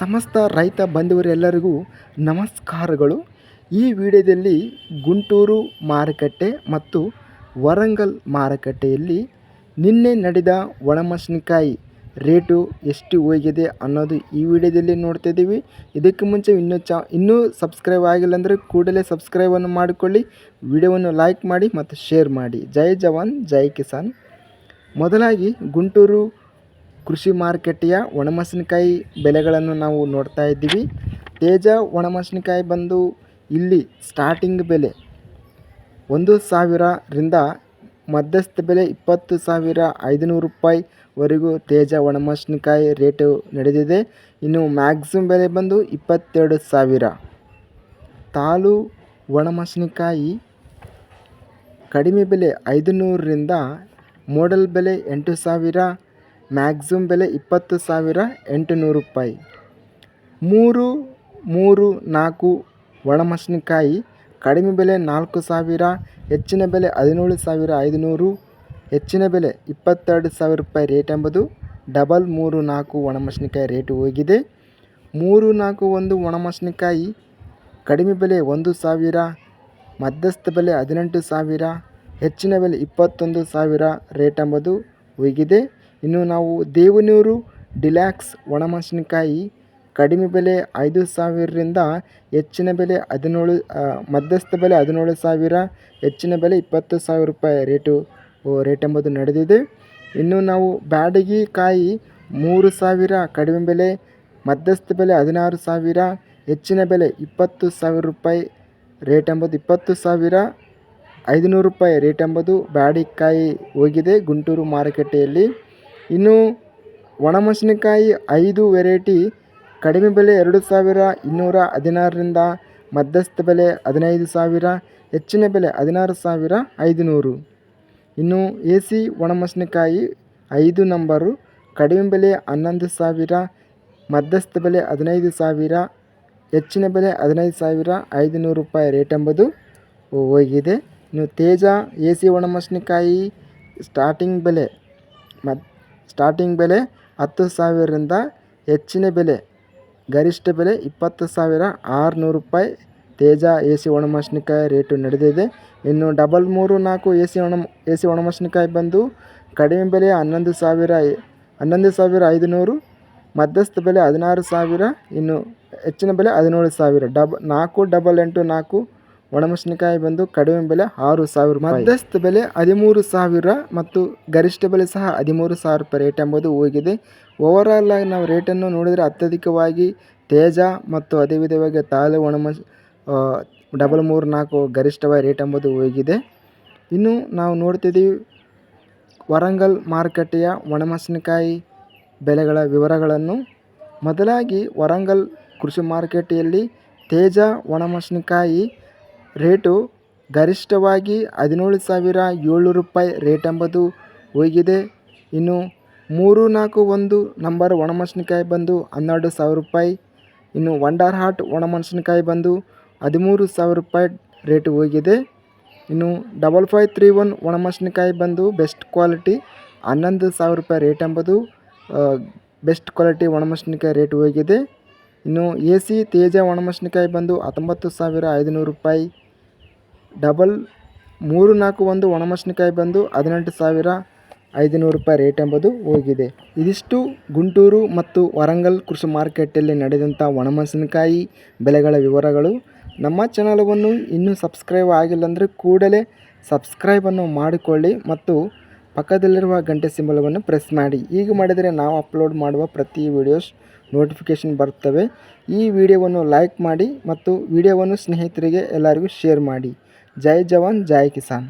ಸಮಸ್ತ ರೈತ ಬಂಧುವರೆಲ್ಲರಿಗೂ ನಮಸ್ಕಾರಗಳು. ಈ ವಿಡಿಯೋದಲ್ಲಿ ಗುಂಟೂರು ಮಾರುಕಟ್ಟೆ ಮತ್ತು ವರಂಗಲ್ ಮಾರುಕಟ್ಟೆಯಲ್ಲಿ ನಿನ್ನೆ ನಡೆದ ಒಣಮೆಣಸಿನಕಾಯಿ ರೇಟು ಎಷ್ಟು ಹೋಗಿದೆ ಅನ್ನೋದು ಈ ವಿಡಿಯೋದಲ್ಲಿ ನೋಡ್ತಾ ಇದ್ದೀವಿ. ಇದಕ್ಕೆ ಮುಂಚೆ ಇನ್ನೂ ಸಬ್ಸ್ಕ್ರೈಬ್ ಆಗಿಲ್ಲ ಅಂದರೆ ಕೂಡಲೇ ಸಬ್ಸ್ಕ್ರೈಬನ್ನು ಮಾಡಿಕೊಳ್ಳಿ, ವಿಡಿಯೋವನ್ನು ಲೈಕ್ ಮಾಡಿ ಮತ್ತು ಶೇರ್ ಮಾಡಿ. ಜೈ ಜವಾನ್ ಜೈ ಕಿಸಾನ್. ಮೊದಲಾಗಿ ಗುಂಟೂರು ಕೃಷಿ ಮಾರುಕಟ್ಟೆಯ ಒಣಮೆಣಸಿನಕಾಯಿ ಬೆಲೆಗಳನ್ನು ನಾವು ನೋಡ್ತಾ ಇದ್ದೀವಿ. ತೇಜ ಒಣಮೆಣಸಿನಕಾಯಿ ಬಂದು ಇಲ್ಲಿ ಸ್ಟಾರ್ಟಿಂಗ್ ಬೆಲೆ 1,000ರಿಂದ ಮಧ್ಯಸ್ಥ ಬೆಲೆ 20,500 ರೂಪಾಯಿವರೆಗೂ ತೇಜ ಒಣಮೆಣಸಿನಕಾಯಿ ರೇಟು ನಡೆದಿದೆ. ಇನ್ನು ಮ್ಯಾಕ್ಸಿಮಮ್ ಬೆಲೆ ಬಂದು 22,000. ತಾಳು ಒಣಮೆಣಸಿನಕಾಯಿ ಕಡಿಮೆ ಬೆಲೆ 500ರಿಂದ ಮೋಡಲ್ ಬೆಲೆ 8,000, ಮ್ಯಾಕ್ಸಿಮಮ್ ಬೆಲೆ 20,800 ರೂಪಾಯಿ. 334 ಒಣಮೆಣಸಿನಕಾಯಿ ಕಡಿಮೆ ಬೆಲೆ 4,000, ಹೆಚ್ಚಿನ ಬೆಲೆ 17,500, ಹೆಚ್ಚಿನ ಬೆಲೆ 22,000 ರೂಪಾಯಿ ರೇಟ್ ಎಂಬುದು 334 ಒಣಮೆಣಸಿನಕಾಯಿ ರೇಟು ಹೋಗಿದೆ. 341 ಒಣಮೆಣಸಿನಕಾಯಿ ಕಡಿಮೆ ಬೆಲೆ 1,000, ಮಧ್ಯಸ್ಥ ಬೆಲೆ 18,000, ಹೆಚ್ಚಿನ ಬೆಲೆ 21,000 ರೇಟ್ ಎಂಬುದು ಹೋಗಿದೆ. ಇನ್ನು ನಾವು ದೇವನೂರು ಡಿಲ್ಯಾಕ್ಸ್ ಒಣಮೆಣಸಿನಕಾಯಿ ಕಡಿಮೆ ಬೆಲೆ 5,000ರಿಂದ ಹೆಚ್ಚಿನ ಬೆಲೆ ಮಧ್ಯಸ್ಥ ಬೆಲೆ 17,000, ಹೆಚ್ಚಿನ ಬೆಲೆ 20,000 ರೂಪಾಯಿ ರೇಟ್ ಎಂಬುದು ನಡೆದಿದೆ. ಇನ್ನು ನಾವು ಬ್ಯಾಡಗಿ ಕಾಯಿ 3,000 ಕಡಿಮೆ ಬೆಲೆ, ಮಧ್ಯಸ್ಥ ಬೆಲೆ 16,000, ಹೆಚ್ಚಿನ ಬೆಲೆ 20,000 ರೂಪಾಯಿ ರೇಟ್ ಎಂಬುದು 20,500 ರೂಪಾಯಿ ರೇಟ್ ಎಂಬುದು ಬ್ಯಾಡಗಿಕಾಯಿ ಹೋಗಿದೆ ಗುಂಟೂರು ಮಾರುಕಟ್ಟೆಯಲ್ಲಿ. ಇನ್ನು ಒಣಮೆಣಸಿನಕಾಯಿ 5 ವೆರೈಟಿ ಕಡಿಮೆ ಬೆಲೆ 2,216ರಿಂದ ಮಧ್ಯಸ್ಥ ಬೆಲೆ 15,000, ಹೆಚ್ಚಿನ ಬೆಲೆ 16,500. ಇನ್ನು AC ಒಣಮೆಣಸಿನಕಾಯಿ 5 ನಂಬರು ಕಡಿಮೆ ಬೆಲೆ 11,000, ಮಧ್ಯಸ್ಥ ಬೆಲೆ 15,000, ಹೆಚ್ಚಿನ ಬೆಲೆ 15,500 ರೂಪಾಯಿ ರೇಟ್ ಎಂಬುದು ಹೋಗಿದೆ. ಇನ್ನು ತೇಜ AC ಒಣಮೆಣಸಿನಕಾಯಿ ಸ್ಟಾರ್ಟಿಂಗ್ ಬೆಲೆ 10,000ರಿಂದ ಹೆಚ್ಚಿನ ಬೆಲೆ ಗರಿಷ್ಠ ಬೆಲೆ 20,600 ರೂಪಾಯಿ ತೇಜ AC ಒಣಮೆಣಸಿನಕಾಯಿ ರೇಟು ನಡೆದಿದೆ. ಇನ್ನು 334 AC ಒಣಮೆಣಸಿನಕಾಯಿ ಬಂದು ಕಡಿಮೆ ಬೆಲೆ 11,500, ಮಧ್ಯಸ್ಥ ಬೆಲೆ 16,000, ಇನ್ನು ಹೆಚ್ಚಿನ ಬೆಲೆ 17,000. 4,884 ಒಣಮೆಣಸಿನಕಾಯಿ ಬಂದು ಕಡಿಮೆ ಬೆಲೆ 6,000 ರೂಪಾಯಿ, ಮಧ್ಯಸ್ಥ ಬೆಲೆ 13,000 ಮತ್ತು ಗರಿಷ್ಠ ಬೆಲೆ ಸಹ 13,000 ರೂಪಾಯಿ ರೇಟ್ ಎಂಬುದು ಹೋಗಿದೆ. ಓವರಾಲ್ ಆಗಿ ನಾವು ರೇಟನ್ನು ನೋಡಿದರೆ ಅತ್ಯಧಿಕವಾಗಿ ತೇಜ ಮತ್ತು ಅದೇ ವಿಧವಾಗಿ ತಾಳು ಒಣಮೆಣಸು 334 ಗರಿಷ್ಠವಾಗಿ ರೇಟ್ ಎಂಬುದು ಹೋಗಿದೆ. ಇನ್ನು ನಾವು ನೋಡ್ತಿದ್ದೀವಿ ವರಂಗಲ್ ಮಾರುಕಟ್ಟೆಯ ಒಣಮೆಣಸಿನಕಾಯಿ ಬೆಲೆಗಳ ವಿವರಗಳನ್ನು. ಮೊದಲಾಗಿ ವರಂಗಲ್ ಕೃಷಿ ಮಾರುಕಟ್ಟೆಯಲ್ಲಿ ತೇಜ ಒಣಮೆಣಸಿನಕಾಯಿ ರೇಟು ಗರಿಷ್ಠವಾಗಿ 17,700 ರೂಪಾಯಿ ರೇಟ್ ಎಂಬುದು ಹೋಗಿದೆ. ಇನ್ನು 341 ನಂಬರ್ ಒಣಮೆಣಸಿನಕಾಯಿ ಬಂದು 12,000 ರೂಪಾಯಿ. ಇನ್ನು ವಂಡರ್ ಹಾರ್ಟ್ ಒಣಮೆಣಸಿನಕಾಯಿ ಬಂದು 13,000 ರೂಪಾಯಿ ರೇಟು ಹೋಗಿದೆ. ಇನ್ನು 5531 ಒಣಮೆಣಸಿನಕಾಯಿ ಬಂದು ಬೆಸ್ಟ್ ಕ್ವಾಲಿಟಿ 11,000 ರೂಪಾಯಿ ರೇಟ್ ಎಂಬುದು ಬೆಸ್ಟ್ ಕ್ವಾಲಿಟಿ ಒಣಮೆಣಸಿನಕಾಯಿ ರೇಟು ಹೋಗಿದೆ. ಇನ್ನು AC ತೇಜ ಒಣಮೆಣಸಿನಕಾಯಿ ಬಂದು 19,500 ರೂಪಾಯಿ. 341 ಒಣಮೆಣಸಿನಕಾಯಿ ಬಂದು 18,500 ರೂಪಾಯಿ ರೇಟ್ ಎಂಬುದು ಹೋಗಿದೆ. ಇದಿಷ್ಟು ಗುಂಟೂರು ಮತ್ತು ವರಂಗಲ್ ಕೃಷಿ ಮಾರುಕಟ್ಟೆಯಲ್ಲಿ ನಡೆದಂಥ ಒಣಮೆಣಸಿನಕಾಯಿ ಬೆಲೆಗಳ ವಿವರಗಳು. ನಮ್ಮ ಚಾನಲವನ್ನು ಇನ್ನೂ ಸಬ್ಸ್ಕ್ರೈಬ್ ಆಗಿಲ್ಲ ಅಂದರೆ ಕೂಡಲೇ ಸಬ್ಸ್ಕ್ರೈಬನ್ನು ಮಾಡಿಕೊಳ್ಳಿ ಮತ್ತು ಪಕ್ಕದಲ್ಲಿರುವ ಗಂಟೆ ಸಿಂಬಲವನ್ನು ಪ್ರೆಸ್ ಮಾಡಿ. ಹೀಗೆ ಮಾಡಿದರೆ ನಾವು ಅಪ್ಲೋಡ್ ಮಾಡುವ ಪ್ರತಿ ವಿಡಿಯೋಸ್ ನೋಟಿಫಿಕೇಷನ್ ಬರ್ತವೆ. ಈ ವಿಡಿಯೋವನ್ನು ಲೈಕ್ ಮಾಡಿ ಮತ್ತು ವಿಡಿಯೋವನ್ನು ಸ್ನೇಹಿತರಿಗೆ ಎಲ್ಲರಿಗೂ ಶೇರ್ ಮಾಡಿ. ಜೈ ಜವಾನ್ ಜೈ ಕಿಸಾನ್.